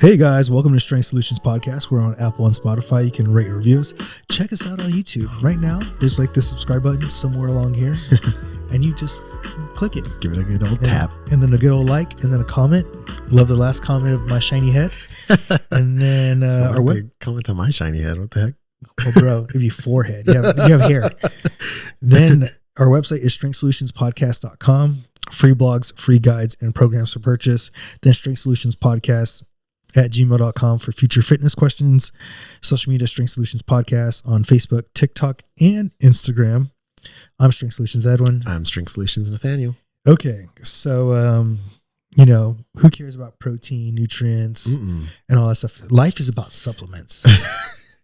Hey guys, welcome to Strength Solutions Podcast. We're on Apple and Spotify. You can rate reviews. Check us out on YouTube. Right now, there's like the subscribe button somewhere along here. And you just click it. Just give it a good old tap. And then a good old like, and then a comment. Love the last comment of my shiny head. And then our web comment on my shiny head. What the heck? Oh, bro, it'd be forehead. You have hair. Then our website is strengthsolutionspodcast.com. Free blogs, free guides, and programs for purchase. Then Strength Solutions Podcast at gmail.com for future fitness questions. Social media, Strength Solutions Podcast on Facebook, TikTok, and Instagram. I'm Strength Solutions Edwin. I'm Strength Solutions Nathaniel. Okay, so who cares about protein, nutrients, and all that stuff? Life is about supplements.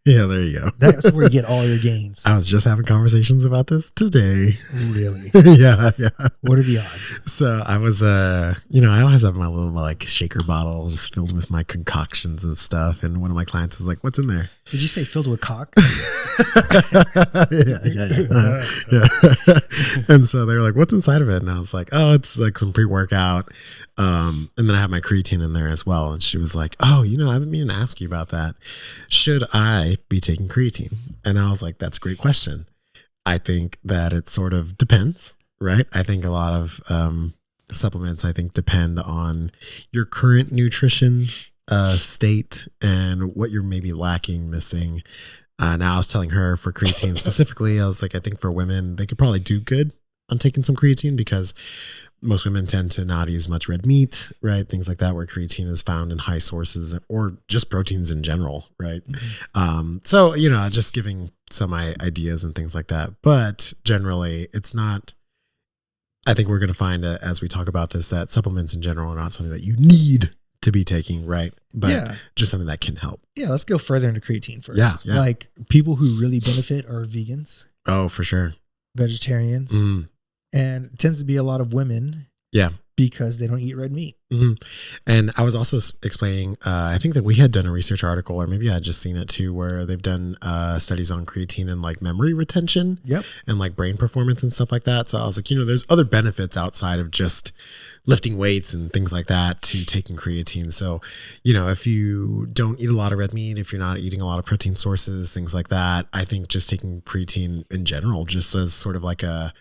Yeah, there you go. That's where you get all your gains. I was just having conversations about this today. Really? Yeah. What are the odds? So I was, I always have my little like shaker bottle just filled with my concoctions and stuff. And one of my clients is like, "What's in there?" Did you say filled with cock? Yeah. And so they were like, "What's inside of it?" And I was like, "Oh, it's like some pre-workout." And then I have my creatine in there as well. And she was like, "Oh, I haven't meaning to ask you about that. Should I be taking creatine?" And I was like, "That's a great question." I think that it sort of depends, right? I think a lot of supplements, depend on your current nutrition state and what you're maybe lacking, missing. Now I was telling her for creatine specifically, I was like, I think for women, they could probably do good on taking some creatine because most women tend to not eat as much red meat, right? Things like that, where creatine is found in high sources or just proteins in general, right? Mm-hmm. So, just giving some ideas and things like that. But generally, it's not, I think we're going to find as we talk about this, that supplements in general are not something that you need to be taking, right? But just something that can help. Yeah, let's go further into creatine first. Yeah. Like people who really benefit are vegans. Oh, for sure. Vegetarians. Mm. And it tends to be a lot of women. Yeah. Because they don't eat red meat. Mm-hmm. And I was also explaining, I think that we had done a research article, or maybe I had just seen it too, where they've done studies on creatine and like memory retention and like brain performance and stuff like that. So I was like, there's other benefits outside of just lifting weights and things like that to taking creatine. So, if you don't eat a lot of red meat, if you're not eating a lot of protein sources, things like that, I think just taking creatine in general, just as sort of like a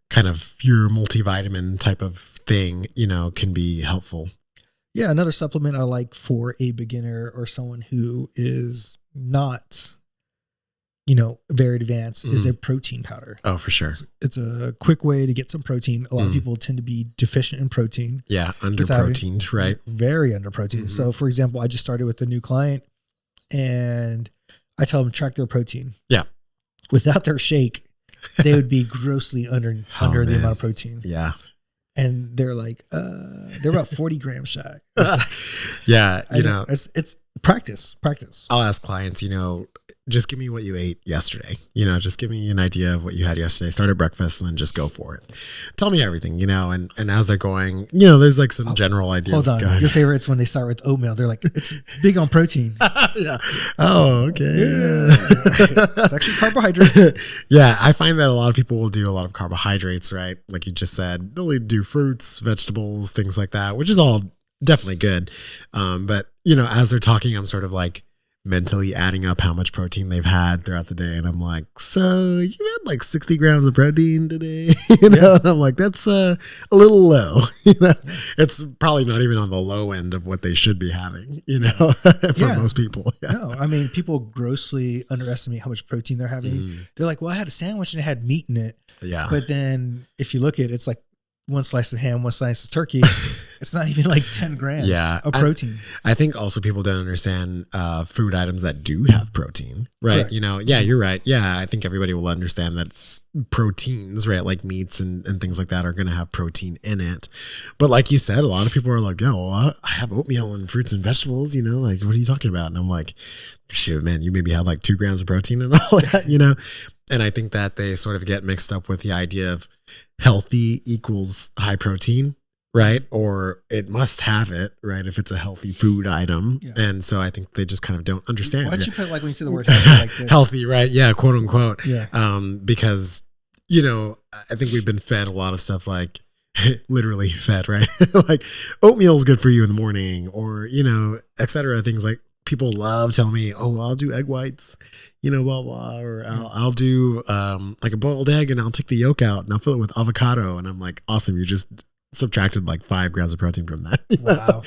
kind of your multivitamin type of thing, can be helpful. Yeah. Another supplement I like for a beginner or someone who is not, very advanced is a protein powder. Oh, for sure. It's a quick way to get some protein. A lot of people tend to be deficient in protein. Yeah. Under proteined, right? Very under protein. Mm-hmm. So for example, I just started with a new client and I tell them to track their protein. Yeah. Without their shake, they would be grossly under the amount of protein. Yeah. And they're like, they're about 40 grams shy. Yeah. It's practice. I'll ask clients, just give me what you ate yesterday. Just give me an idea of what you had yesterday. Start at breakfast and then just go for it. Tell me everything, and as they're going, there's like some general ideas. Hold on. Your favorite's when they start with oatmeal. They're like, it's big on protein. Yeah. Oh, okay. Yeah. It's actually carbohydrate. Yeah. I find that a lot of people will do a lot of carbohydrates, right? Like you just said, they'll do fruits, vegetables, things like that, which is all definitely good. But as they're talking, I'm sort of like mentally adding up how much protein they've had throughout the day. And I'm like, so you had like 60 grams of protein today, And I'm like, that's a little low, It's probably not even on the low end of what they should be having, for most people. Yeah. No, I mean, people grossly underestimate how much protein they're having. They're like, well, I had a sandwich and it had meat in it. Yeah. But then if you look at it, it's like one slice of ham, one slice of turkey. It's not even like 10 grams of protein. I think also people don't understand food items that do have protein, right? Correct. You're right. Yeah, I think everybody will understand that it's proteins, right? Like meats and things like that are going to have protein in it. But like you said, a lot of people are like, I have oatmeal and fruits and vegetables, like, what are you talking about? And I'm like, shit, man, you maybe have like 2 grams of protein and all that, And I think that they sort of get mixed up with the idea of healthy equals high protein, right? Or it must have it, right? If it's a healthy food item. Yeah. And so I think they just kind of don't understand. Why don't you put like when you say the word healthy like this? Healthy, right? Yeah, quote unquote. Yeah. Because, I think we've been fed a lot of stuff like, literally fed, right? Like oatmeal is good for you in the morning, or, et cetera. Things like people love telling me, oh, well, I'll do egg whites, blah, blah, or I'll do like a boiled egg and I'll take the yolk out and I'll fill it with avocado. And I'm like, awesome. You just subtracted like 5 grams of protein from that. Wow.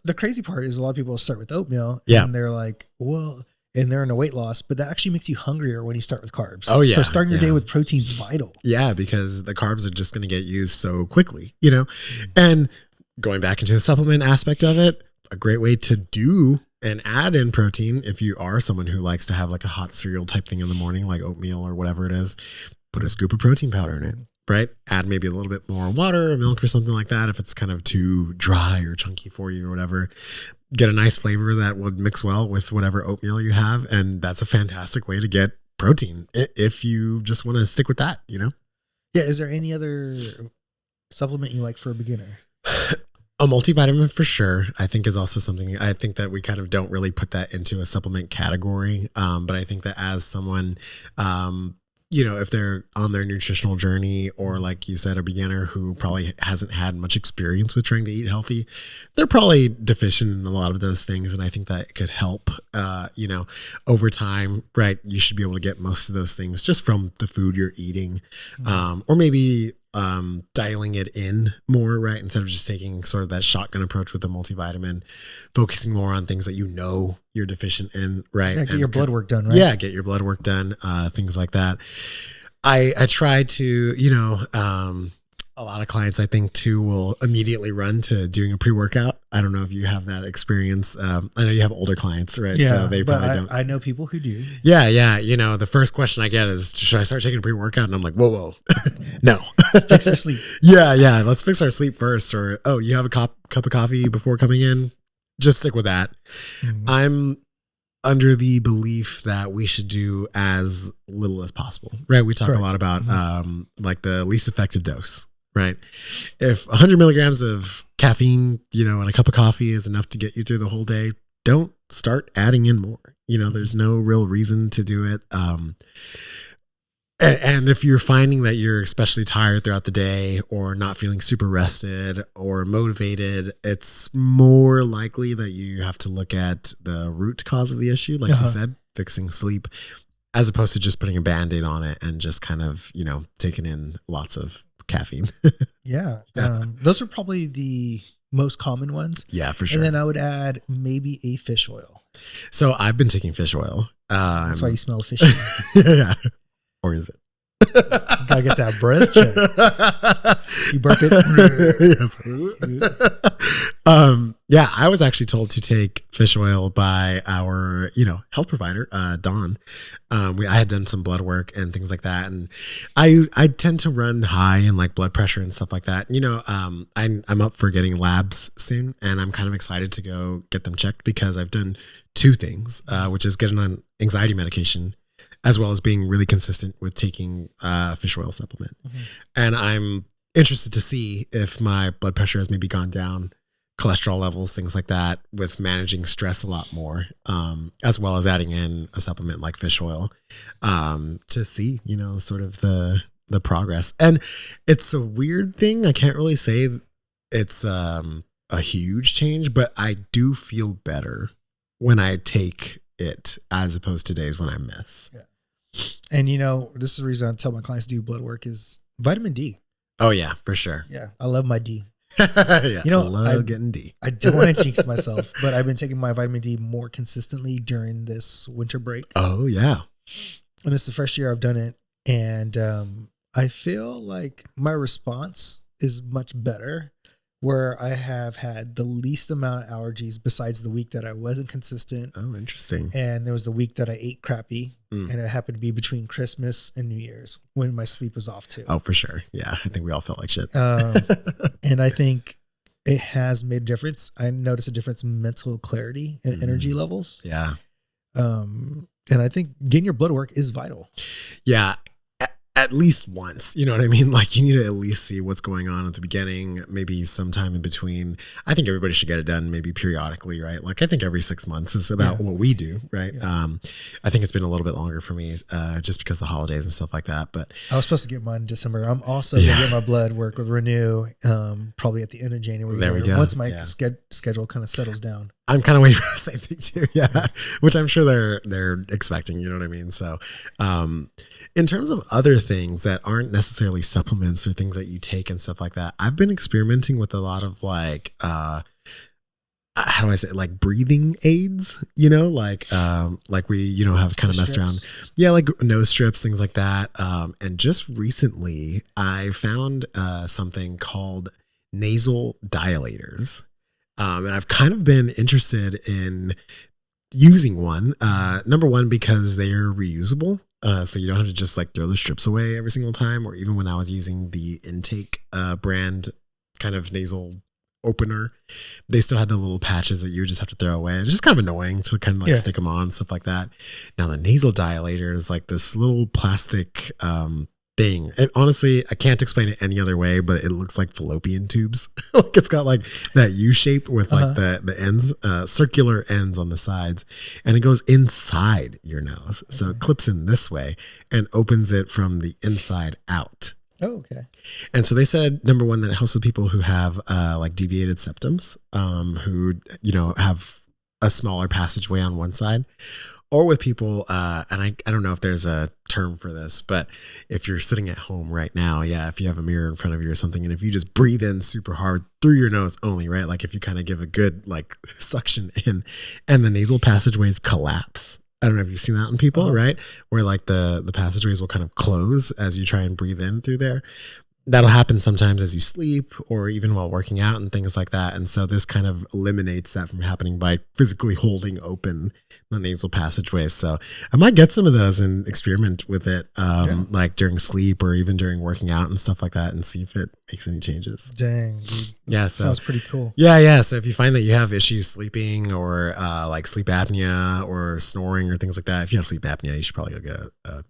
The crazy part is a lot of people start with oatmeal and they're like, well, and they're in a weight loss, but that actually makes you hungrier when you start with carbs. Oh yeah. So starting your day with protein is vital. Yeah, because the carbs are just going to get used so quickly, and going back into the supplement aspect of it, a great way to do and add in protein. If you are someone who likes to have like a hot cereal type thing in the morning, like oatmeal or whatever it is, put a scoop of protein powder in it, right? Add maybe a little bit more water or milk or something like that. If it's kind of too dry or chunky for you or whatever, get a nice flavor that would mix well with whatever oatmeal you have. And that's a fantastic way to get protein if you just want to stick with that, Yeah. Is there any other supplement you like for a beginner? A multivitamin for sure, I think, is also something. I think that we kind of don't really put that into a supplement category. But I think that as someone, if they're on their nutritional journey, or like you said, a beginner who probably hasn't had much experience with trying to eat healthy, they're probably deficient in a lot of those things. And I think that it could help, over time, right? You should be able to get most of those things just from the food you're eating, or maybe dialing it in more, right? Instead of just taking sort of that shotgun approach with a multivitamin, focusing more on things that you're deficient in, right? Yeah, get your blood work done, right? Yeah, get your blood work done, things like that. I try to, a lot of clients, I think, too, will immediately run to doing a pre-workout. I don't know if you have that experience. I know you have older clients, right? Yeah, so they probably don't. I know people who do. Yeah. The first question I get is, should I start taking a pre-workout? And I'm like, whoa. No. Fix your sleep. Yeah. Let's fix our sleep first. Or, oh, you have a cup of coffee before coming in? Just stick with that. Mm-hmm. I'm under the belief that we should do as little as possible, right? We talk a lot about like the least effective dose. Right. If 100 milligrams of caffeine, and a cup of coffee is enough to get you through the whole day, don't start adding in more. There's no real reason to do it. And if you're finding that you're especially tired throughout the day, or not feeling super rested or motivated, it's more likely that you have to look at the root cause of the issue. Like you said, fixing sleep, as opposed to just putting a Band-Aid on it and just kind of, taking in lots of caffeine. Yeah. Those are probably the most common ones. Yeah, for sure. And then I would add maybe a fish oil. So I've been taking fish oil. That's why you smell fishy. Yeah. Or is it? Gotta get that breath check. You burp it. Yeah, I was actually told to take fish oil by our, health provider, Dawn. I had done some blood work and things like that, and I tend to run high in like blood pressure and stuff like that. I'm up for getting labs soon, and I'm kind of excited to go get them checked, because I've done 2 things, which is getting on anxiety medication, as well as being really consistent with taking fish oil supplement. Mm-hmm. And I'm interested to see if my blood pressure has maybe gone down, cholesterol levels, things like that, with managing stress a lot more, as well as adding in a supplement like fish oil, to see, sort of the progress. And it's a weird thing. I can't really say it's a huge change, but I do feel better when I take it, as opposed to days when I miss. Yeah. And this is the reason I tell my clients to do blood work is vitamin D. Oh yeah, for sure. Yeah. I love my D. Yeah, I love getting D. I don't want to jinx myself, but I've been taking my vitamin D more consistently during this winter break. Oh yeah. And this is the first year I've done it. And I feel like my response is much better, where I have had the least amount of allergies besides the week that I wasn't consistent. Oh, interesting. And there was the week that I ate crappy, and it happened to be between Christmas and New Year's when my sleep was off too. Oh, for sure. Yeah. I think we all felt like shit. And I think it has made a difference. I noticed a difference in mental clarity and energy levels. Yeah. And I think getting your blood work is vital. Yeah. at least once, you know what I mean? Like you need to at least see what's going on at the beginning, maybe sometime in between. I think everybody should get it done maybe periodically, right? Like I think every 6 months is about what we do, right? Yeah. I think it's been a little bit longer for me just because of the holidays and stuff like that. But I was supposed to get mine in December. I'm also going to get my blood work with Renew probably at the end of January. There we go. Once my schedule kind of settles down. I'm kind of waiting for the same thing too. Yeah. Which I'm sure they're expecting, you know what I mean? So, in terms of other things that aren't necessarily supplements or things that you take and stuff like that, I've been experimenting with a lot of like, how do I say it? Like breathing aids, you know, like we, you know, have kind of messed around. Yeah. Like nose strips, things like that. And just recently I found, something called nasal dilators. And I've kind of been interested in using one, number one, because they are reusable. So you don't have to just like throw the strips away every single time, or even when I was using the Intake brand kind of nasal opener, they still had the little patches that you would just have to throw away. It's just kind of annoying to kind of like stick them on and stuff like that. Now the nasal dilator is like this little plastic thing. And honestly, I can't explain it any other way, but it looks like fallopian tubes. Like it's got like that U shape with like the ends, circular ends on the sides, and it goes inside your nose. So it clips in this way and opens it from the inside out. Oh, okay. And so they said, number one, that it helps with people who have like deviated septums, who, you know, have a smaller passageway on one side, or with people, and I don't know if there's a term for this, but if you're sitting at home right now, if you have a mirror in front of you or something, and if you just breathe in super hard through your nose only, right? Like if you kind of give a good like suction in and the nasal passageways collapse. I don't know if you've seen that in people, right? Where like the passageways will kind of close as you try and breathe in through there. That'll happen sometimes as you sleep or even while working out and things like that. And so this kind of eliminates that from happening by physically holding open the nasal passageways. So I might get some of those and experiment with it, like during sleep or even during working out and stuff like that, and see if it makes any changes. Dang, dude. Yeah. So sounds pretty cool. Yeah. So if you find that you have issues sleeping or like sleep apnea or snoring or things like that, if you have sleep apnea, you should probably go get a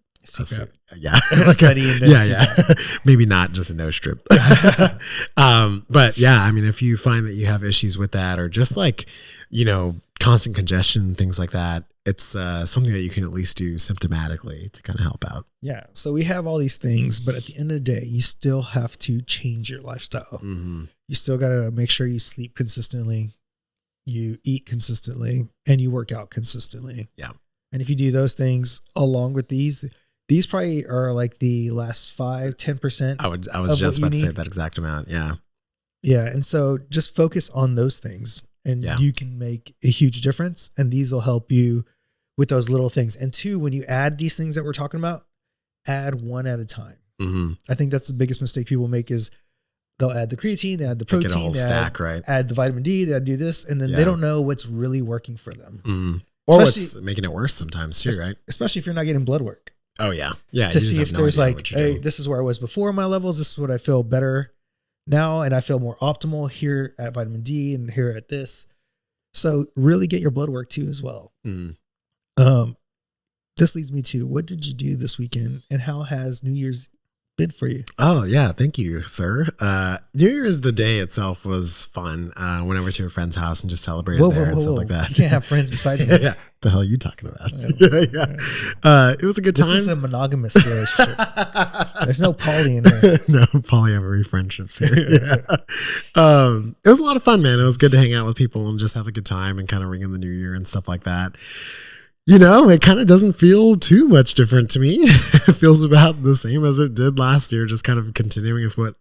maybe not just a nose strip. But yeah, I mean, if you find that you have issues with that, or just like, you know, constant congestion, things like that, it's something that you can at least do symptomatically to kind of help out. Yeah. So we have all these things, but at the end of the day, you still have to change your lifestyle. Mm-hmm. You still got to make sure you sleep consistently, you eat consistently, and you work out consistently. Yeah. And if you do those things along with these probably are like the last 5-10%. I was just about to say that exact amount. Yeah. Yeah. And so just focus on those things and you can make a huge difference. And these will help you with those little things. And two, when you add these things that we're talking about, add one at a time. Mm-hmm. I think that's the biggest mistake people make is they'll add the creatine, they add the protein, get a whole stack, right? Add the vitamin D, they do this, and then they don't know what's really working for them. Mm-hmm. Or what's making it worse sometimes too, right? Especially if you're not getting blood work. Oh yeah. Yeah. To see if there's like, hey, this is where I was before my levels. This is what I feel better now. And I feel more optimal here at vitamin D and here at this. So really get your blood work too, as well. Mm. This leads me to, what did you do this weekend and how has New Year's been for you? Oh yeah. Thank you, sir. New Year's, the day itself was fun. Went over to a friend's house and just celebrated and stuff like that. You can't have friends besides me. Yeah. The hell are you talking about? It was a good time. This is a monogamous relationship. There's no poly in there. No polyamory friendships here. It was a lot of fun, man. It was good to hang out with people and just have a good time and kind of ring in the new year and stuff like that. You know, it kind of doesn't feel too much different to me. It feels about the same as it did last year, just kind of continuing with what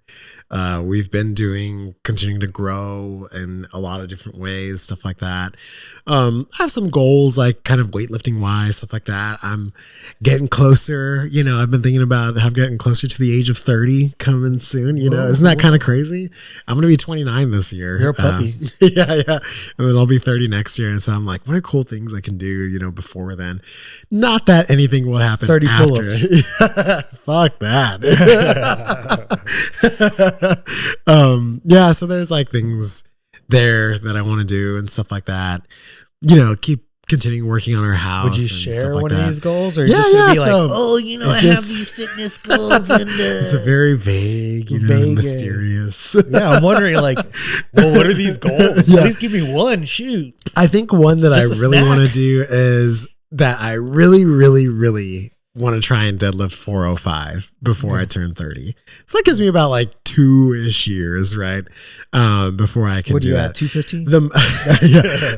we've been doing, continuing to grow in a lot of different ways, stuff like that. I have some goals, like kind of weightlifting wise, stuff like that. I'm getting closer. You know, I've been thinking about getting closer to the age of 30 coming soon. You know, isn't that kind of crazy? I'm going to be 29 this year. You're a puppy. Yeah. And then I'll be 30 next year. And so I'm like, what are cool things I can do, you know, before then? Not that anything will happen 30 after. pull-ups. Fuck that. So there's like things there that I want to do and stuff like that. You know, keep continuing working on our house. Would you and share stuff like one that. of these goals, or Yeah, just gonna yeah, be like, so oh, you know, I it's have just- these fitness goals, and It's a very vague, Vague, mysterious. yeah, I'm wondering, like, well, what are these goals? Yeah. At least give me one. Shoot. I think one that I Just a really want to snack. do is that I really, really, really want to try and deadlift 405 before I turn 30. So that gives me about like 2-ish years, right? Before I can What do do you that. at 215?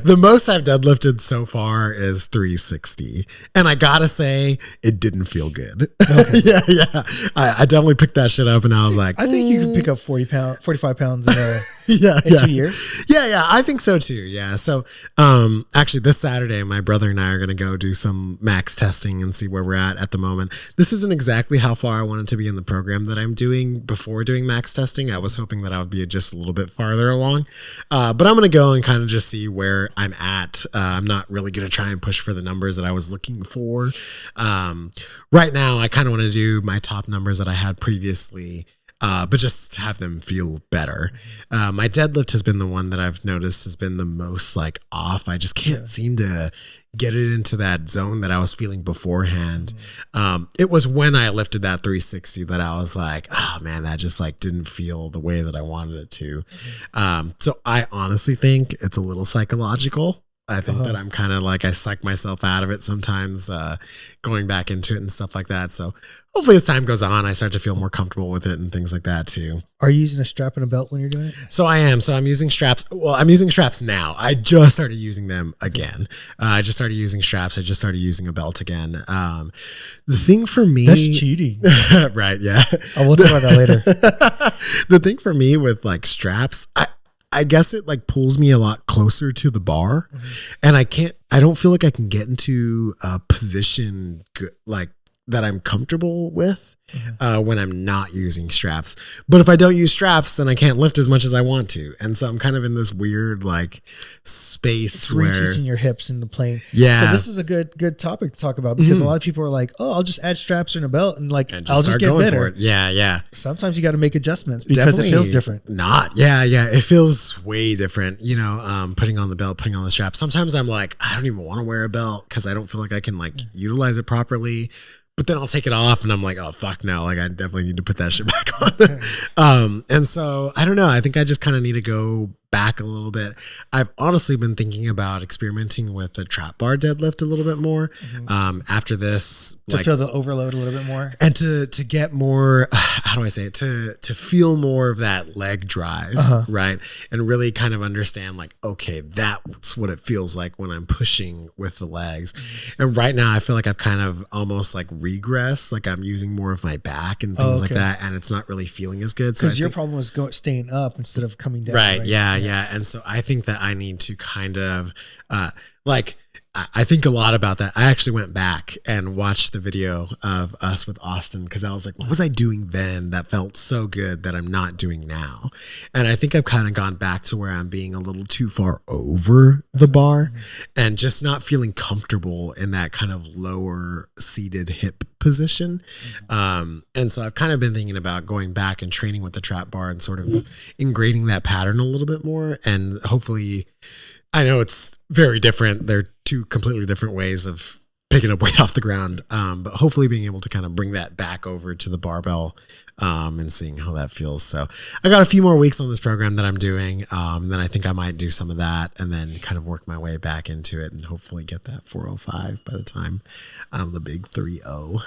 The most I've deadlifted so far is 360. And I gotta say, it didn't feel good. Okay. yeah. I definitely picked that shit up and I was like, I think you could pick up 45 pounds in yeah, 2 years. Yeah, I think so too. Yeah. So actually this Saturday, my brother and I are gonna go do some max testing and see where we're at the moment. This isn't exactly how far I wanted to be in the program that I'm doing before doing max testing. I was hoping that I would be just a little bit farther along. But I'm gonna go and kind of just see where I'm at. I'm not really gonna try and push for the numbers that I was looking for. Right now I kind of want to do my top numbers that I had previously. But just have them feel better. My deadlift has been the one that I've noticed has been the most like off. I just can't seem to get it into that zone that I was feeling beforehand. It was when I lifted that 360 that I was like, oh man, that just like didn't feel the way that I wanted it to. So I honestly think it's a little psychological. I think that I'm kind of like, I psych myself out of it sometimes, going back into it and stuff like that. So hopefully as time goes on, I start to feel more comfortable with it and things like that too. Are you using a strap and a belt when you're doing it? So I am. So I'm using straps. Well, I'm using straps now. I just started using them again. I just started using straps. I just started using a belt again. The thing for me, That's cheating. right? Yeah. Oh, we'll talk about that later. The thing for me with like straps, I guess it like pulls me a lot closer to the bar, and I don't feel like I can get into a position like that I'm comfortable with when I'm not using straps. But if I don't use straps, then I can't lift as much as I want to. And so I'm kind of in this weird like space It's where reteaching your hips into plane. Yeah. So this is a good topic to talk about, because a lot of people are like, oh, I'll just add straps and a belt and like and I'll just start get going better. for it. Yeah. Sometimes you got to make adjustments because it feels different. Yeah. It feels way different. You know, putting on the belt, putting on the strap. Sometimes I'm like, I don't even want to wear a belt because I don't feel like I can like utilize it properly. But then I'll take it off and I'm like, oh, fuck no. Like I definitely need to put that shit back on. And so I don't know. I think I just kind of need to go back a little bit. I've honestly been thinking about experimenting with the trap bar deadlift a little bit more. After this, To feel the overload a little bit more. and to get more, how do I say it? To feel more of that leg drive, right? And really kind of understand like, okay, that's what it feels like when I'm pushing with the legs. And right now I feel like I've kind of almost like regressed, like I'm using more of my back and things like that, and it's not really feeling as good. Because your problem was staying up instead of coming down. Right. Yeah. And so I think that I need to kind of I think a lot about that. I actually went back and watched the video of us with Austin because I was like, what was I doing then that felt so good that I'm not doing now? And I think I've kind of gone back to where I'm being a little too far over the bar and just not feeling comfortable in that kind of lower seated hip position. And so I've kind of been thinking about going back and training with the trap bar and sort of ingraining that pattern a little bit more. And hopefully, I know it's very different. They're two completely different ways of picking up weight off the ground. But hopefully being able to kind of bring that back over to the barbell and seeing how that feels. So I got a few more weeks on this program that I'm doing. Then I think I might do some of that and then kind of work my way back into it and hopefully get that 405 by the time I'm the big 3-0.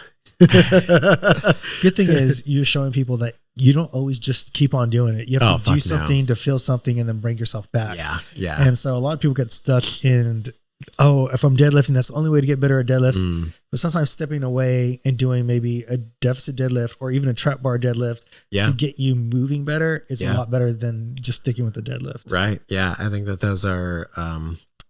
Good thing is you're showing people that you don't always just keep on doing it. You have to do something to feel something and then bring yourself back. Yeah. And so a lot of people get stuck in, if I'm deadlifting, that's the only way to get better at deadlift. But sometimes stepping away and doing maybe a deficit deadlift or even a trap bar deadlift to get you moving better is a lot better than just sticking with the deadlift. Right. Yeah. I think that those are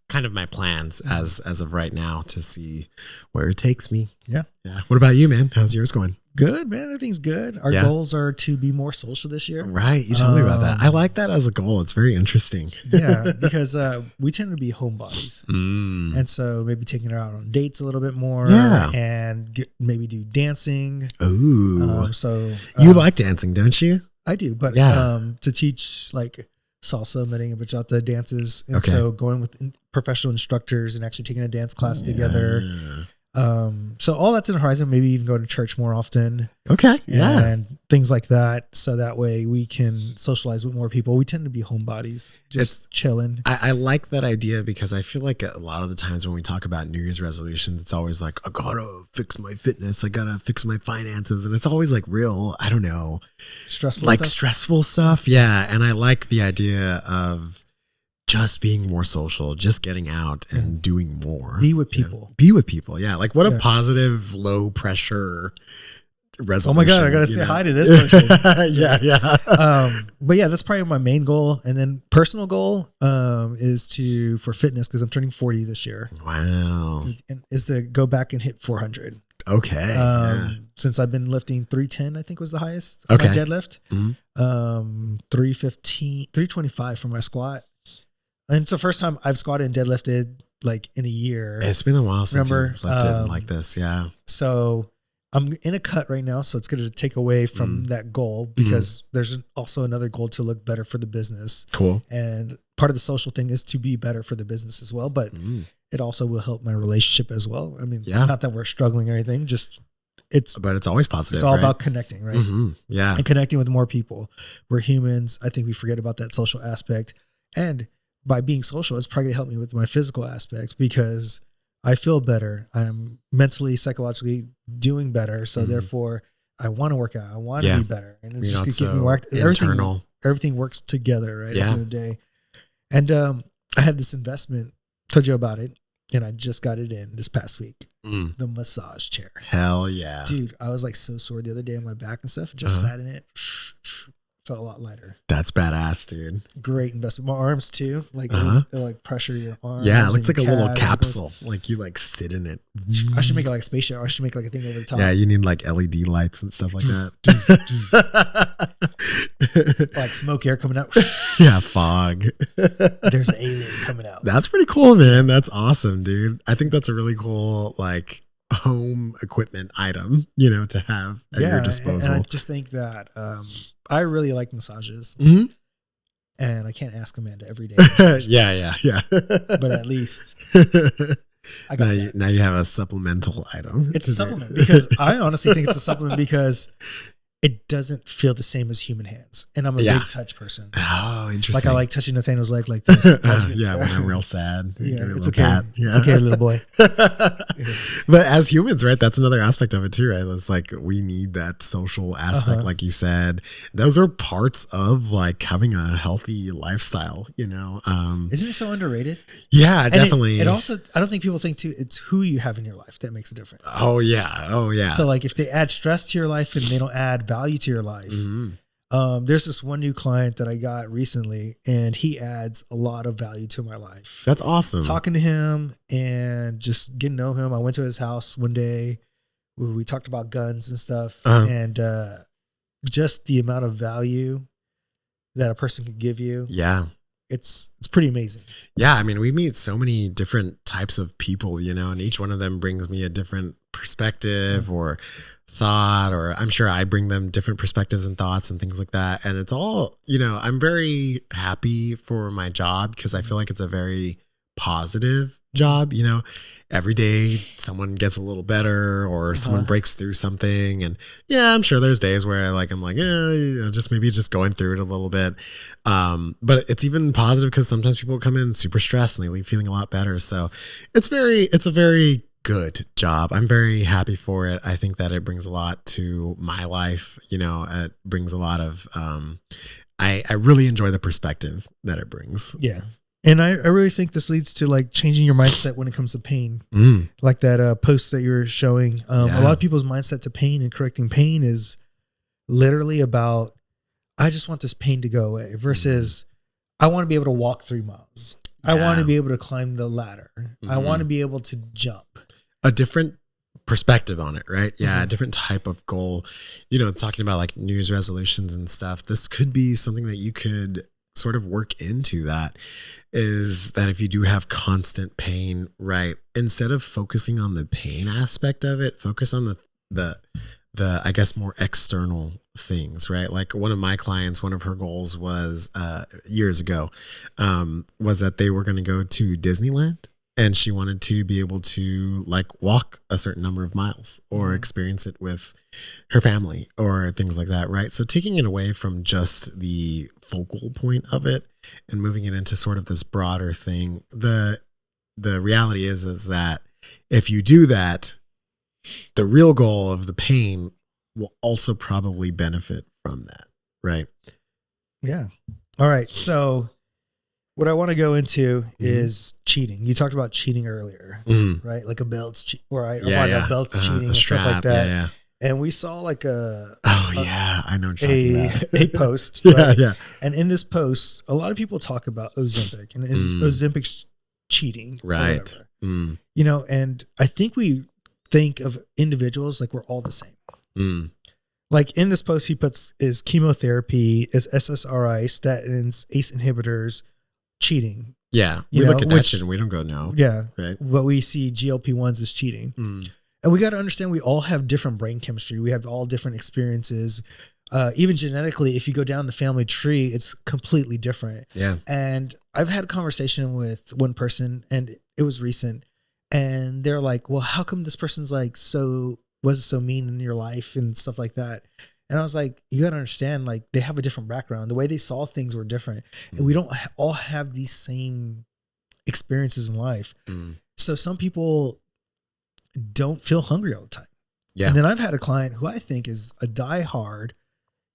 kind of my plans as of right now to see where it takes me. Yeah. What about you, man? How's yours going? Good, man. Everything's good. Our goals are to be more social this year. Right. You told me about that. I like that as a goal. It's very interesting. Yeah, because we tend to be homebodies. And so maybe taking her out on dates a little bit more and maybe do dancing. Ooh. So you like dancing, don't you? I do, but to teach like salsa, letting a bunch out the dances. And Okay. so going with professional instructors and actually taking a dance class together. So all that's in the horizon, maybe even go to church more often. Okay. Yeah. And things like that. So that way we can socialize with more people. We tend to be homebodies, just chilling. I like that idea because I feel like a lot of the times when we talk about New Year's resolutions, it's always like, I gotta fix my fitness. I gotta fix my finances. And it's always like real, I don't know, stressful stuff. Yeah. And I like the idea of just being more social, just getting out and doing more. Be with people. Be with people. Yeah. Like what a positive, low pressure resolution. Oh my God, I got to say hi to this person. Yeah. But yeah, that's probably my main goal. And then personal goal is for fitness, because I'm turning 40 this year. Wow. And is to go back and hit 400. Okay. Since I've been lifting 310, I think was the highest. Okay. My deadlift. Mm-hmm. 325 for my squat. And it's the first time I've squatted and deadlifted like in a year. It's been a while since I've lifted like this. Yeah. So I'm in a cut right now. So it's going to take away from that goal, because there's also another goal to look better for the business. Cool. And part of the social thing is to be better for the business as well. But it also will help my relationship as well. I mean, not that we're struggling or anything, but it's always positive. It's all about connecting, right? Mm-hmm. Yeah. And connecting with more people. We're humans. I think we forget about that social aspect. And by being social, it's probably going to help me with my physical aspect, because I feel better. I'm mentally, psychologically doing better. So therefore I want to work out. I want to be better. And it's just going to keep me worked. Everything works together, right? At the end of the day. And I had this investment, told you about it, and I just got it in this past week. The massage chair. Hell yeah. Dude, I was like so sore the other day on my back and stuff. Just sat in it. Felt a lot lighter. That's badass, dude. Great investment. My arms too. Like it'll like pressure your arms. Yeah, it looks like a little capsule. Like you like sit in it. I should make it like a spaceship. I should make like a thing over the top. Yeah, you need like LED lights and stuff like that. Like smoke air coming out. Yeah, fog. There's an alien coming out. That's pretty cool, man. That's awesome, dude. I think that's a really cool like home equipment item, to have at your disposal. And I just think that I really like massages. And I can't ask Amanda every day. Yeah. But at least I got now you have a supplemental item. It's a supplement, because I honestly think it's a supplement because it doesn't feel the same as human hands. And I'm a big touch person. Oh, interesting. Like I like touching Nathaniel's leg like this. Yeah, when I'm real sad. It's okay. It's okay, little boy. But as humans, right, that's another aspect of it too, right? It's like we need that social aspect, like you said. Those are parts of like having a healthy lifestyle, Isn't it so underrated? Yeah, And definitely. It also, I don't think people think too, it's who you have in your life that makes a difference. Oh yeah. So like if they add stress to your life and they don't add value to your life. There's this one new client that I got recently, and he adds a lot of value to my life. That's awesome. Talking to him and just getting to know him. I went to his house one day. We talked about guns and stuff, and just the amount of value that a person can give you. Yeah. It's pretty amazing. Yeah. I mean, we meet so many different types of people, and each one of them brings me a different perspective or thought, or I'm sure I bring them different perspectives and thoughts and things like that. And it's all, I'm very happy for my job because I feel like it's a very positive job. Every day someone gets a little better or someone breaks through something. And yeah, I'm sure there's days where I'm like, just going through it a little bit. But it's even positive because sometimes people come in super stressed and they leave feeling a lot better. So it's a very good job. I'm very happy for it. I think that it brings a lot to my life. It brings a lot of, I really enjoy the perspective that it brings. Yeah. And I really think this leads to like changing your mindset when it comes to pain. Like that post that you were showing. A lot of people's mindset to pain and correcting pain is literally about, I just want this pain to go away, versus I want to be able to walk 3 miles. I want to be able to climb the ladder. I want to be able to jump. A different perspective on it, right? Yeah, a different type of goal. Talking about like New Year's resolutions and stuff. This could be something that you could sort of work into, that is that if you do have constant pain, right, instead of focusing on the pain aspect of it, focus on the I guess, more external things, right? Like one of my clients, one of her goals was years ago, was that they were going to go to Disneyland, and she wanted to be able to like walk a certain number of miles or experience it with her family or things like that, right? So taking it away from just the focal point of it and moving it into sort of this broader thing. The reality is that if you do that, the real goal of the pain will also probably benefit from that, right? Yeah. All right. So what I want to go into is cheating. You talked about cheating earlier, right? Like a belt's belt's cheating and strap, stuff like that. Yeah. And we saw like I know what you're talking about. a post. Yeah. And in this post, a lot of people talk about Ozempic and is Ozempic cheating, right? You know, and I think we think of individuals like we're all the same. Like in this post, he puts is chemotherapy, is SSRI, statins, ACE inhibitors, cheating. Yeah, we look at that shit and we don't go no. Yeah, right. But we see GLP-1s as cheating, and we got to understand we all have different brain chemistry. We have all different experiences. Even genetically, if you go down the family tree, it's completely different. Yeah. And I've had a conversation with one person, and it was recent, and they're like, "Well, how come this person's like was so mean in your life and stuff like that?" And I was like, you got to understand, like they have a different background. The way they saw things were different, and we don't all have these same experiences in life. So some people don't feel hungry all the time. Yeah. And then I've had a client who I think is a diehard.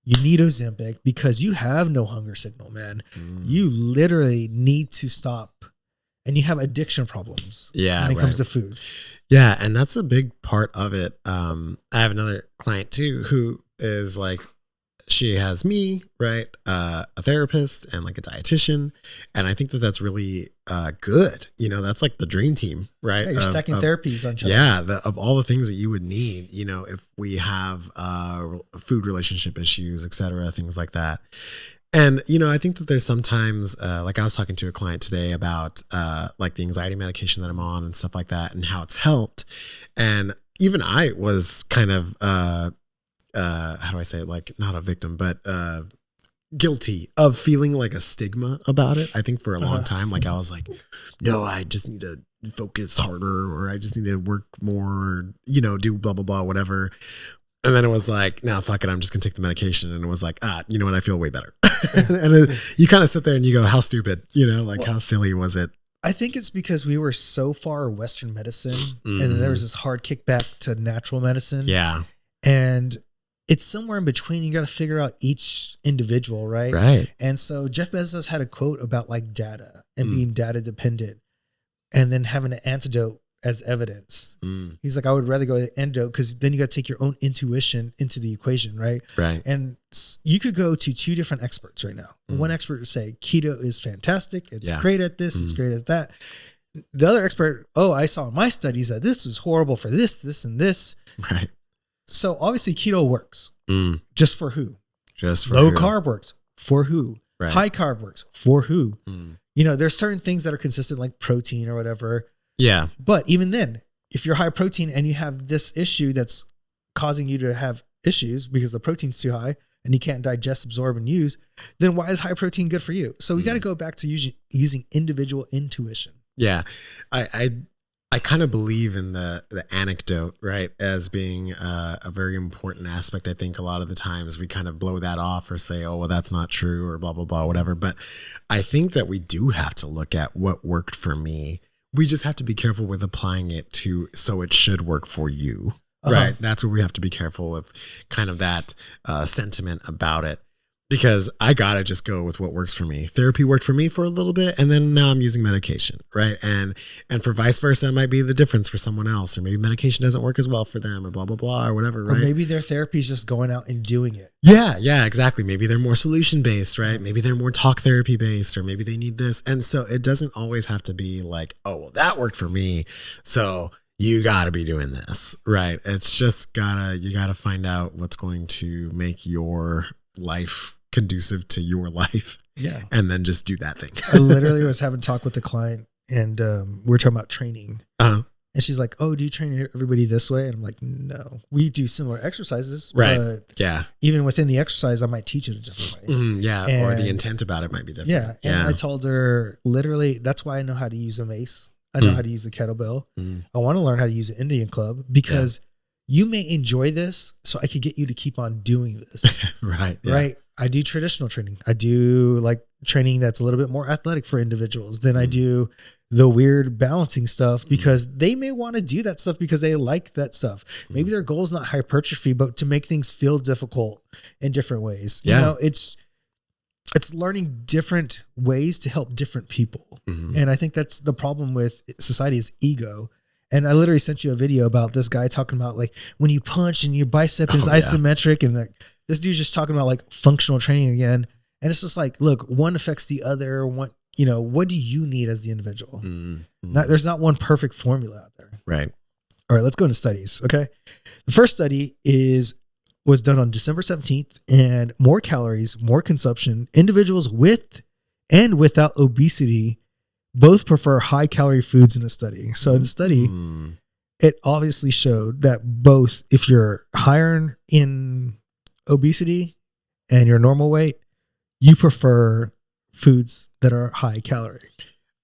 You need Ozempic because you have no hunger signal, man. You literally need to stop, and you have addiction problems. Yeah, when it comes to food. Yeah, and that's a big part of it. I have another client too who is like, she has me, right? A therapist and like a dietitian. And I think that that's really good. You know, that's like the dream team, right? Yeah, you're stacking therapies on each other. Yeah. Of all the things that you would need, you know, if we have food relationship issues, et cetera, things like that. And, you know, I think that there's sometimes, like I was talking to a client today about like the anxiety medication that I'm on and stuff like that and how it's helped. And even I was kind of, how do I say it? Like not a victim, but guilty of feeling like a stigma about it. I think for a long time, like I was like, no, I just need to focus harder, or I just need to work more, or, you know, do blah, blah, blah, whatever. And then it was like, no, fuck it, I'm just gonna take the medication. And it was like, you know what, I feel way better. And you kind of sit there and you go, how stupid, you know, like how silly was it? I think it's because we were so far Western medicine, and then there was this hard kickback to natural medicine. Yeah. And it's somewhere in between. You got to figure out each individual, right? Right. And so Jeff Bezos had a quote about like data and being data dependent, and then having an antidote as evidence. He's like, I would rather go with the antidote because then you got to take your own intuition into the equation, right? Right. And you could go to two different experts right now. One expert would say keto is fantastic. It's great at this. It's great at that. The other expert, I saw in my studies that this was horrible for this, this, and this. Right. So obviously keto works. Just for who? Just for low who? carb works for who? Right. High carb works for who? You know, there's certain things that are consistent, like protein or whatever. Yeah. But even then, if you're high protein and you have this issue that's causing you to have issues because the protein's too high and you can't digest, absorb, and use, then why is high protein good for you? So we got to go back to using individual intuition. Yeah. I kind of believe in the anecdote, right, as being a very important aspect. I think a lot of the times we kind of blow that off or say, oh, well, that's not true, or blah, blah, blah, whatever. But I think that we do have to look at what worked for me. We just have to be careful with applying it to so it should work for you, right? That's where we have to be careful with kind of that sentiment about it. Because I got to just go with what works for me. Therapy worked for me for a little bit, and then now I'm using medication, right? And for vice versa, it might be the difference for someone else, or maybe medication doesn't work as well for them, or blah, blah, blah, or whatever, right? Or maybe their therapy is just going out and doing it. Yeah, exactly. Maybe they're more solution-based, right? Maybe they're more talk therapy-based, or maybe they need this. And so it doesn't always have to be like, oh, well, that worked for me, so you got to be doing this, right? It's just you got to find out what's going to make your life conducive to your life. Yeah. And then just do that thing. I literally was having a talk with the client, and we were talking about training. And she's like, "Oh, do you train everybody this way?" And I'm like, "No, we do similar exercises, Right. but Yeah. even within the exercise, I might teach it a different way." Yeah. Or the intent about it might be different. Yeah. And I told her literally, that's why I know how to use a mace. I know how to use a kettlebell. I want to learn how to use an Indian club because you may enjoy this, so I could get you to keep on doing this. Right. Yeah. Right. I do traditional training. I do like training that's a little bit more athletic for individuals than I do the weird balancing stuff, because they may want to do that stuff because they like that stuff. Maybe their goal is not hypertrophy, but to make things feel difficult in different ways. You know, it's learning different ways to help different people. And I think that's the problem with society is ego. And I literally sent you a video about this guy talking about like when you punch and your bicep is isometric, and like this dude's just talking about like functional training again. And it's just like, look, one affects the other. One, you know, what do you need as the individual? There's not one perfect formula out there. Right. All right, let's go into studies. Okay. The first study was done on December 17th, and more calories, more consumption. Individuals with and without obesity both prefer high calorie foods in the study. So in the study, it obviously showed that both, if you're higher in obesity and your normal weight, you prefer foods that are high calorie.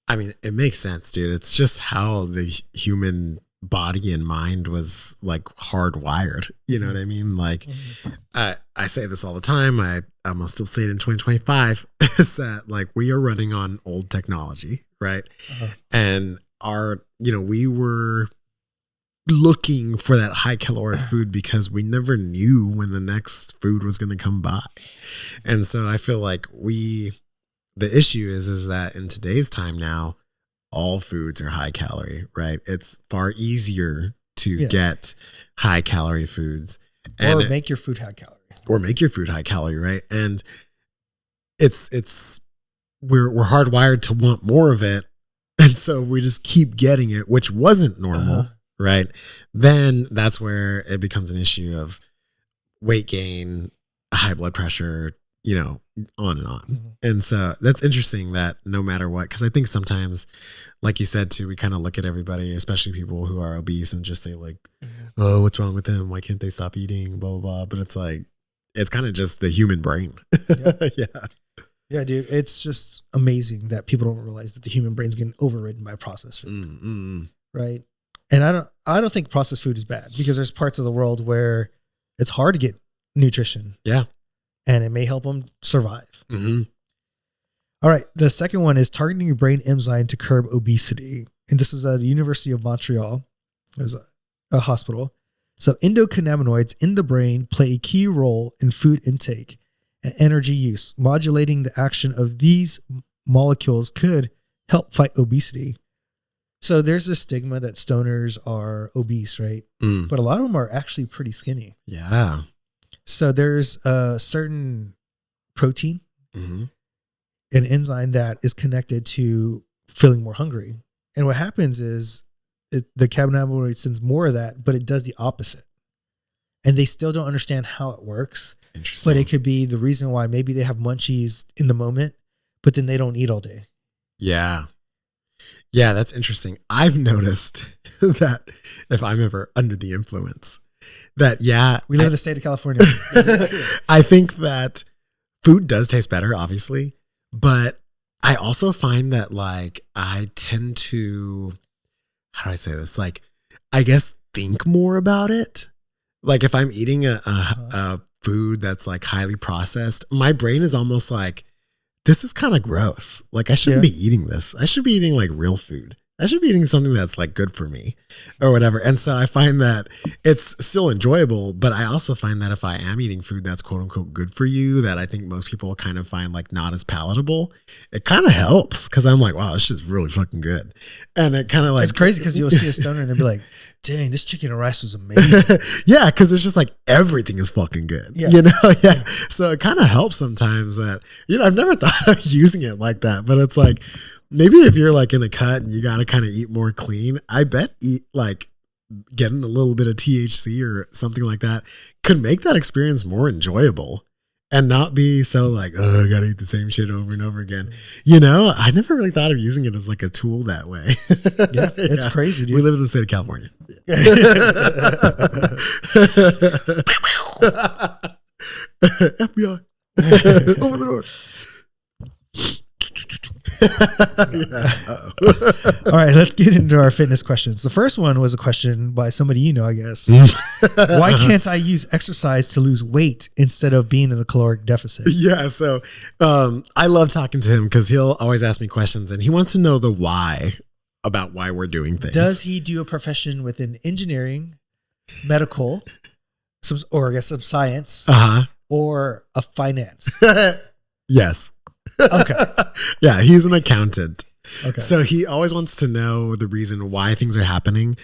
I mean, it makes sense, dude. It's just how the human body and mind was like hardwired. You know what I mean? Like, I say this all the time. I'm gonna still say it in 2025 is that like we are running on old technology, right? And we were looking for that high caloric food because we never knew when the next food was going to come by. And so I feel like the issue is that in today's time now, all foods are high calorie, right? It's far easier to get high calorie foods or make your food high calorie, right? And we're hardwired to want more of it. And so we just keep getting it, which wasn't normal. Right. Then that's where it becomes an issue of weight gain, high blood pressure, on and on. And so that's interesting that no matter what, because I think sometimes, like you said too, we kind of look at everybody, especially people who are obese, and just say like, oh, what's wrong with them? Why can't they stop eating? Blah, blah, blah. But it's like, it's kind of just the human brain. Yeah, dude. It's just amazing that people don't realize that the human brain's getting overridden by processed food. Right. And I don't think processed food is bad, because there's parts of the world where it's hard to get nutrition. Yeah. And it may help them survive. All right. The second one is targeting your brain enzyme to curb obesity. And this is at the University of Montreal. There's a hospital. So endocannabinoids in the brain play a key role in food intake and energy use. Modulating the action of these molecules could help fight obesity. So there's a stigma that stoners are obese, right? But a lot of them are actually pretty skinny. Yeah. So there's a certain protein, an enzyme that is connected to feeling more hungry. And what happens is the cannabinoid sends more of that, but it does the opposite. And they still don't understand how it works. Interesting. But it could be the reason why maybe they have munchies in the moment, but then they don't eat all day. Yeah. Yeah, that's interesting. I've noticed that if I'm ever under the influence, that we live in the state of California. I think that food does taste better, obviously, but I also find that like I tend to, how do I say this? Like, I guess think more about it. Like if I'm eating a food that's like highly processed, my brain is almost like, this is kind of gross. Like I shouldn't be eating this. I should be eating like real food. I should be eating something that's like good for me or whatever. And so I find that it's still enjoyable, but I also find that if I am eating food that's quote unquote good for you, that I think most people kind of find like not as palatable, it kind of helps. Cause I'm like, wow, this shit's really fucking good. And it kind of like, it's crazy because you'll see a stoner and they'll be like, dang, this chicken and rice was amazing. Yeah. Cause it's just like everything is fucking good, Yeah. So it kind of helps sometimes that, I've never thought of using it like that, but it's like, maybe if you're like in a cut and you got to kind of eat more clean, I bet getting a little bit of THC or something like that could make that experience more enjoyable. and not be so like, oh, I gotta eat the same shit over and over again. You know, I never really thought of using it as like a tool that way. Yeah, it's crazy, dude. We live in the state of California. FBI. Open the door. All right, let's get into our fitness questions. The first one was a question by somebody you know, I guess. Why can't I use exercise to lose weight instead of being in a caloric deficit? Yeah, so I love talking to him because he'll always ask me questions and he wants to know the why about why we're doing things. Does he do a profession within engineering, medical, some science, or a finance? Yes. Okay. Yeah, he's an accountant. Okay. So he always wants to know the reason why things are happening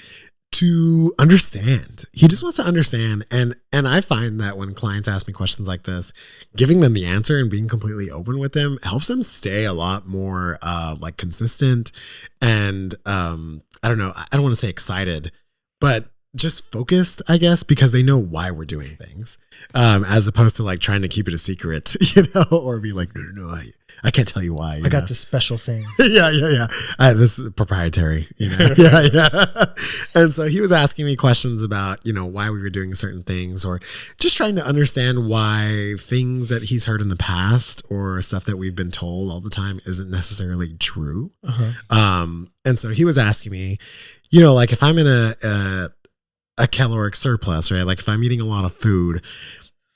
to understand. He just wants to understand. And I find that when clients ask me questions like this, giving them the answer and being completely open with them helps them stay a lot more like consistent and I don't know, I don't want to say excited, but just focused, I guess, because they know why we're doing things, as opposed to like trying to keep it a secret, you know, or be like, no, I can't tell you why. I got this special thing. Yeah. This is proprietary, you know. Yeah. And so he was asking me questions about, you know, why we were doing certain things, or just trying to understand why things that he's heard in the past or stuff that we've been told all the time isn't necessarily true. And so he was asking me, you know, like if I'm in a caloric surplus, right? Like if I'm eating a lot of food,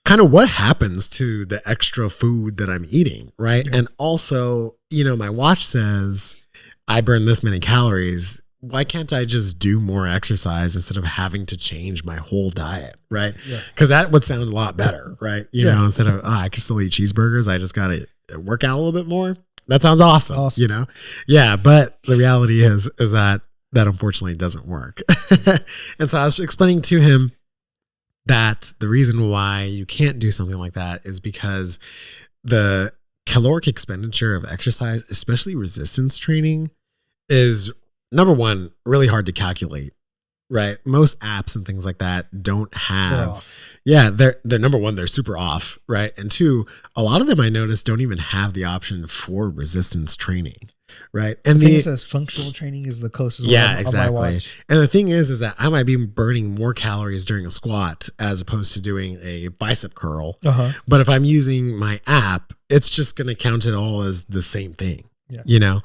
kind of what happens to the extra food that I'm eating, right? Yeah. And also, you know, my watch says I burn this many calories. Why can't I just do more exercise instead of having to change my whole diet, right? Because that would sound a lot better, right? You know, instead of, I can still eat cheeseburgers, I just got to work out a little bit more. That sounds awesome. You know? Yeah, but the reality is that unfortunately doesn't work. And so I was explaining to him that the reason why you can't do something like that is because the caloric expenditure of exercise, especially resistance training, is number one, really hard to calculate, right? Most apps and things like that don't have, they're number one, they're super off, right? And two, a lot of them I noticed don't even have the option for resistance training. Right. And it says functional training is the closest one on my watch. And the thing is that I might be burning more calories during a squat as opposed to doing a bicep curl. But if I'm using my app, it's just going to count it all as the same thing. You know?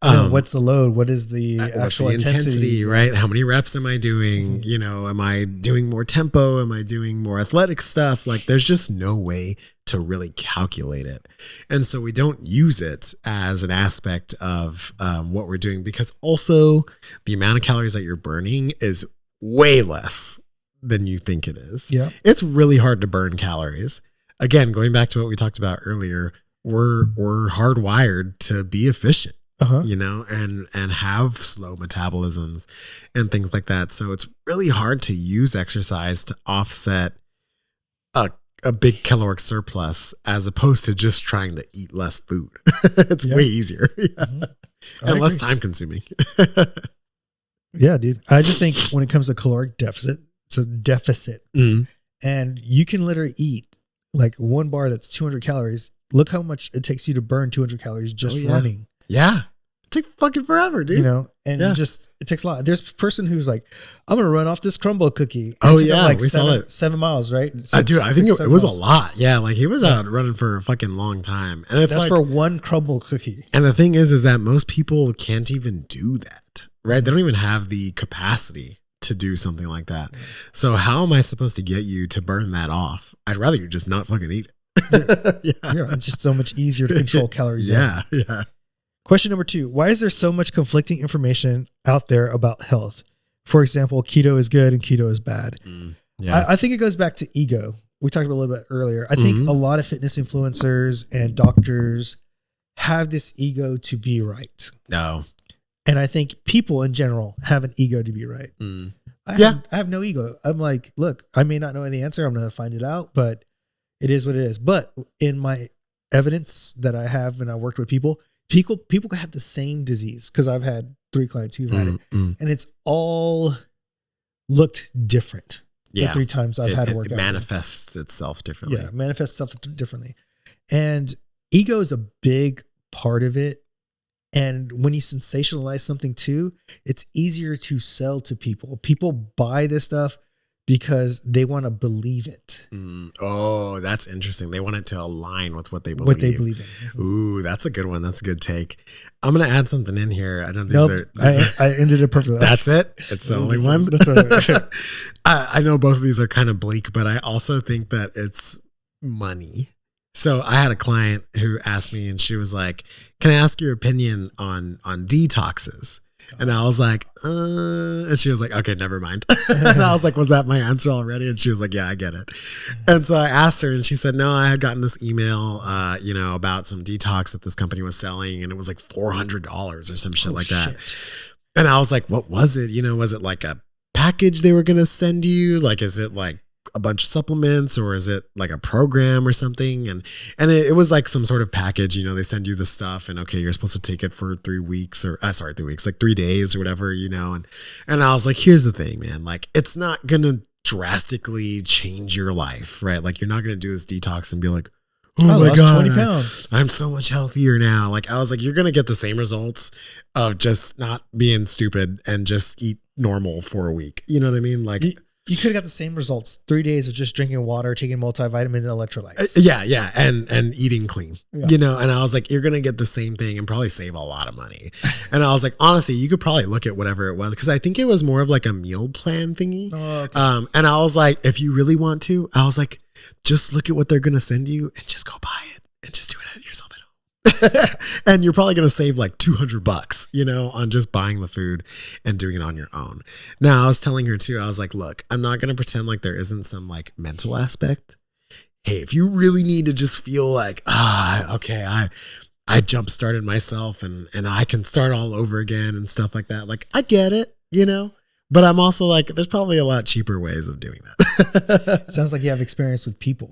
What's the load? What is the actual intensity? Right? How many reps am I doing? You know, am I doing more tempo? Am I doing more athletic stuff? Like there's just no way to really calculate it. And so we don't use it as an aspect of what we're doing, because also the amount of calories that you're burning is way less than you think it is. Yeah. It's really hard to burn calories. Again, going back to what we talked about earlier, we're hardwired to be efficient. You know, and have slow metabolisms and things like that. So it's really hard to use exercise to offset a big caloric surplus as opposed to just trying to eat less food. It's way easier. And less time consuming. Yeah, dude. I just think when it comes to caloric deficit, it's a deficit. And you can literally eat like one bar that's 200 calories. Look how much it takes you to burn 200 calories just running. Yeah. It takes fucking forever, dude. You know, and it takes a lot. There's a person who's like, I'm going to run off this crumble cookie. Like we saw it. 7 miles, right? I think it was a lot. Yeah. Like he was out running for a fucking long time. And it's that's for one crumble cookie. And the thing is that most people can't even do that, right? They don't even have the capacity to do something like that. So how am I supposed to get you to burn that off? I'd rather you just not fucking eat it. It's just so much easier to control calories. Yeah. Question number 2, why is there so much conflicting information out there about health? For example, keto is good and keto is bad. I think it goes back to ego. We talked about it a little bit earlier. I think a lot of fitness influencers and doctors have this ego to be right. No. And I think people in general have an ego to be right. I have no ego. I'm like, look, I may not know the answer. I'm going to find it out, but it is what it is. But in my evidence that I have, and I worked with people have the same disease, because I've had 3 clients who've had it, and it's all looked different. Yeah. The 3 times I've had to work it out. manifests itself differently. Yeah, manifests itself differently. And ego is a big part of it. And when you sensationalize something too, it's easier to sell to people. People buy this stuff because they want to believe it. Oh, that's interesting. They want it to align with what they believe. In. Ooh, that's a good one. That's a good take. I'm going to add something in here. I know I ended it perfectly. That's it. It's the only one. That's right. I know both of these are kind of bleak, but I also think that it's money. So I had a client who asked me, and she was like, "Can I ask your opinion on detoxes?" And I was like, and she was like, "Okay, never mind." And I was like, "Was that my answer already?" And she was like, "Yeah, I get it." And so I asked her, and she said, "No, I had gotten this email, about some detox that this company was selling, and it was like $400 or some shit like that." And I was like, "What was it? Was it like a package they were going to send you? Like, is it like a bunch of supplements, or is it like a program or something?" And it was like some sort of package. They send you the stuff, and okay, you're supposed to take it for 3 weeks, or 3 weeks, like 3 days or whatever, and I was like, here's the thing, man, like, it's not gonna drastically change your life, right? Like, you're not gonna do this detox and be like, oh my God, 20 pounds. I'm so much healthier now. Like, I was like, you're gonna get the same results of just not being stupid and just eat normal for a week. You know what I mean? Like, you could have got the same results. 3 days of just drinking water, taking multivitamins and electrolytes. Yeah. And eating clean, Yeah. And I was like, you're going to get the same thing and probably save a lot of money. And I was like, honestly, you could probably look at whatever it was, because I think it was more of like a meal plan thingy. Oh, okay. And I was like, if you really want to, I was like, just look at what they're going to send you and just go buy it and just do it yourself at home. And you're probably going to save like $200, on just buying the food and doing it on your own. Now, I was telling her too, I was like, look, I'm not going to pretend like there isn't some like mental aspect. Hey, if you really need to just feel like, okay, I jump started myself and I can start all over again and stuff like that. Like, I get it, but I'm also like, there's probably a lot cheaper ways of doing that. Sounds like you have experience with people.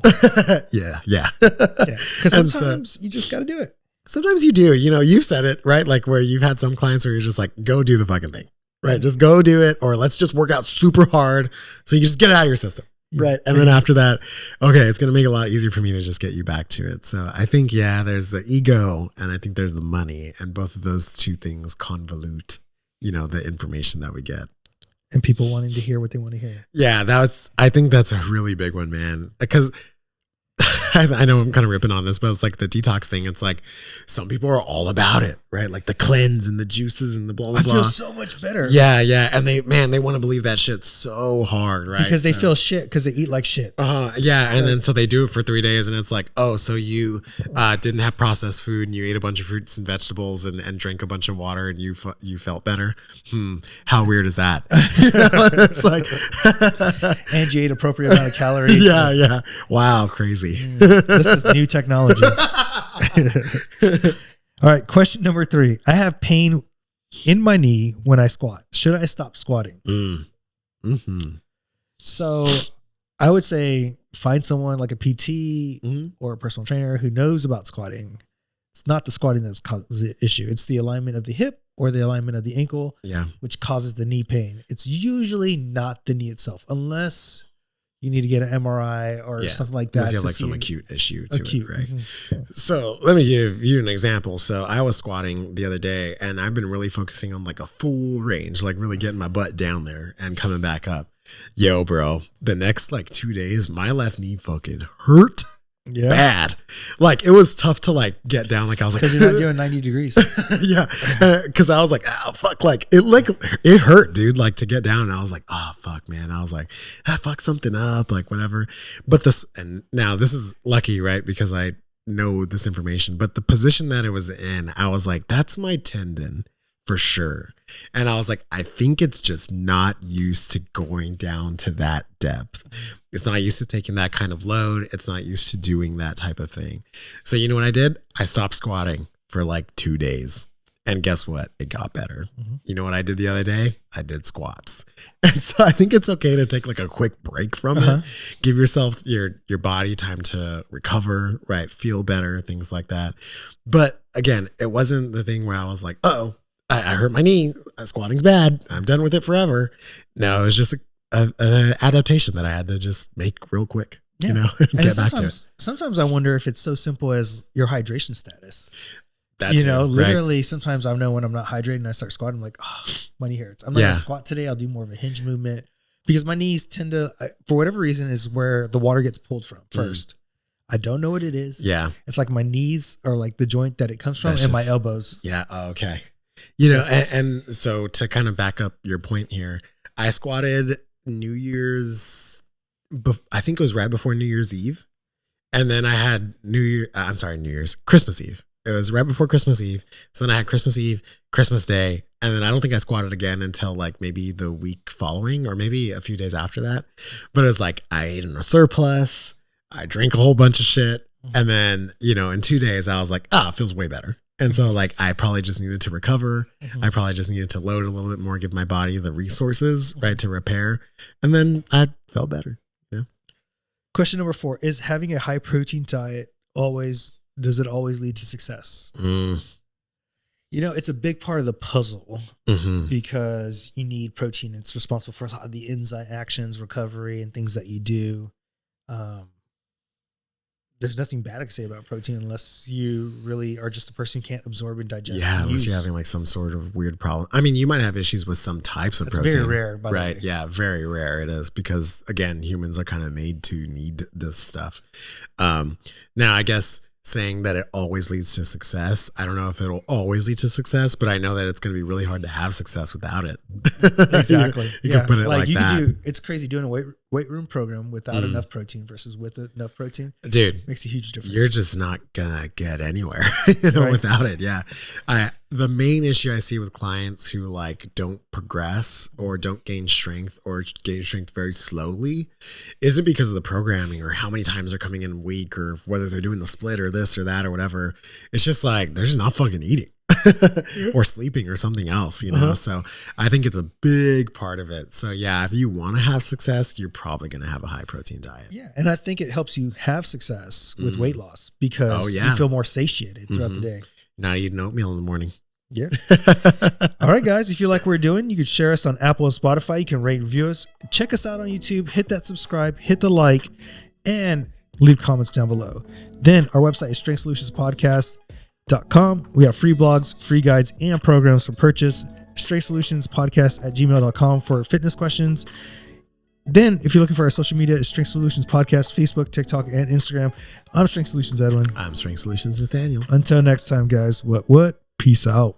Yeah. Because sometimes you just got to do it. Sometimes you do, you've said it, right? Like, where you've had some clients where you're just like, go do the fucking thing, right? Just go do it, or let's just work out super hard so you just get it out of your system, right? And then after that, okay, it's going to make it a lot easier for me to just get you back to it. So I think, there's the ego, and I think there's the money, and both of those two things convolute, the information that we get. And people wanting to hear what they want to hear. Yeah, I think that's a really big one, man. Because I know I'm kind of ripping on this, but it's like the detox thing. It's like some people are all about it, right? Like the cleanse and the juices and the blah, blah, blah. I feel so much better. Yeah. And they want to believe that shit so hard, right? Because they feel shit because they eat like shit. Yeah. And then so they do it for 3 days, and it's like, oh, so you didn't have processed food and you ate a bunch of fruits and vegetables and drank a bunch of water and you felt better. How weird is that? It's like, and you ate appropriate amount of calories. Yeah. Wow. Crazy. This is new technology. All right. Question number 3. I have pain in my knee when I squat. Should I stop squatting? Mm-hmm. So I would say find someone like a PT or a personal trainer who knows about squatting. It's not the squatting that's causes the issue. It's the alignment of the hip or the alignment of the ankle, which causes the knee pain. It's usually not the knee itself, unless you need to get an MRI or something like that. Unless you have like some acute issue to it, right? Mm-hmm. So let me give you an example. So I was squatting the other day, and I've been really focusing on like a full range, like really getting my butt down there and coming back up. Yo, bro, the next like 2 days, my left knee fucking hurt. Yeah. Bad. Like, it was tough to like get down. Like, I was like, because you're not doing 90 degrees. Yeah. Cause I was like, oh, fuck. Like it hurt, dude. Like, to get down. And I was like, oh, fuck, man. I was like, fuck something up, like whatever. But and now this is lucky, right? Because I know this information, but the position that it was in, I was like, that's my tendon for sure. And I was like, I think it's just not used to going down to that depth. It's not used to taking that kind of load. It's not used to doing that type of thing. So you know what I did? I stopped squatting for like 2 days. And guess what? It got better. Mm-hmm. You know what I did the other day? I did squats. And so I think it's okay to take like a quick break from it. Give yourself your body time to recover, right? Feel better, things like that. But again, it wasn't the thing where I was like, oh, I hurt my knee. Squatting's bad. I'm done with it forever. No, it was just a adaptation that I had to just make real quick. Yeah. You know, and get back to it. Sometimes I wonder if it's so simple as your hydration status. That's literally sometimes I know when I'm not hydrated and I start squatting, I'm like, oh, my knee hurts. I'm not going to squat today. I'll do more of a hinge movement because my knees tend to, for whatever reason, is where the water gets pulled from first. I don't know what it is. Yeah. It's like my knees are like the joint that it comes from and my elbows. Yeah. Oh, okay. You know, and so to kind of back up your point here, I squatted New Year's, I think it was right before New Year's Eve. And then I had Christmas Eve. It was right before Christmas Eve. So then I had Christmas Eve, Christmas Day. And then I don't think I squatted again until like maybe the week following or maybe a few days after that. But it was like I ate in a surplus. I drank a whole bunch of shit. And then, you know, in 2 days I was like, it feels way better. And so like I probably just needed to recover. I probably just needed to load a little bit more, give my body the resources, right, to repair. And then I felt better. Yeah. Question number 4 is having a high protein diet does it always lead to success? You know, it's a big part of the puzzle because you need protein. It's responsible for a lot of the enzyme actions, recovery, and things that you do. There's nothing bad I can say about protein unless you really are just a person who can't absorb and digest. Yeah, unless you're having like some sort of weird problem. I mean, you might have issues with some types of protein. It's very rare, by the way. Right. Yeah, very rare it is because, again, humans are kind of made to need this stuff. Now, I guess saying that it always leads to success, I don't know if it'll always lead to success, but I know that it's going to be really hard to have success without it. Exactly. You can put it like that. It's crazy doing a weight room program without enough protein versus with enough protein. Dude, makes a huge difference. You're just not gonna get anywhere without it. Yeah. The main issue I see with clients who like don't progress or don't gain strength or gain strength very slowly isn't because of the programming or how many times they're coming in a week or whether they're doing the split or this or that or whatever. It's just like they're just not fucking eating. Or sleeping or something else, you know? So I think it's a big part of it. So yeah, if you want to have success, you're probably going to have a high protein diet. Yeah. And I think it helps you have success with weight loss because you feel more satiated throughout the day. Not eating oatmeal in the morning. Yeah. All right, guys. If you like what we're doing, you can share us on Apple and Spotify. You can rate and review us. Check us out on YouTube. Hit that subscribe, hit the like, and leave comments down below. Then our website is strengthsolutionspodcast.com. We have free blogs, free guides, and programs for purchase. strengthsolutionspodcast@gmail.com for fitness questions. Then, if you're looking for our social media, it's Strength Solutions Podcast, Facebook, TikTok, and Instagram. I'm Strength Solutions Edwin. I'm Strength Solutions Nathaniel. Until next time, guys. What? Peace out.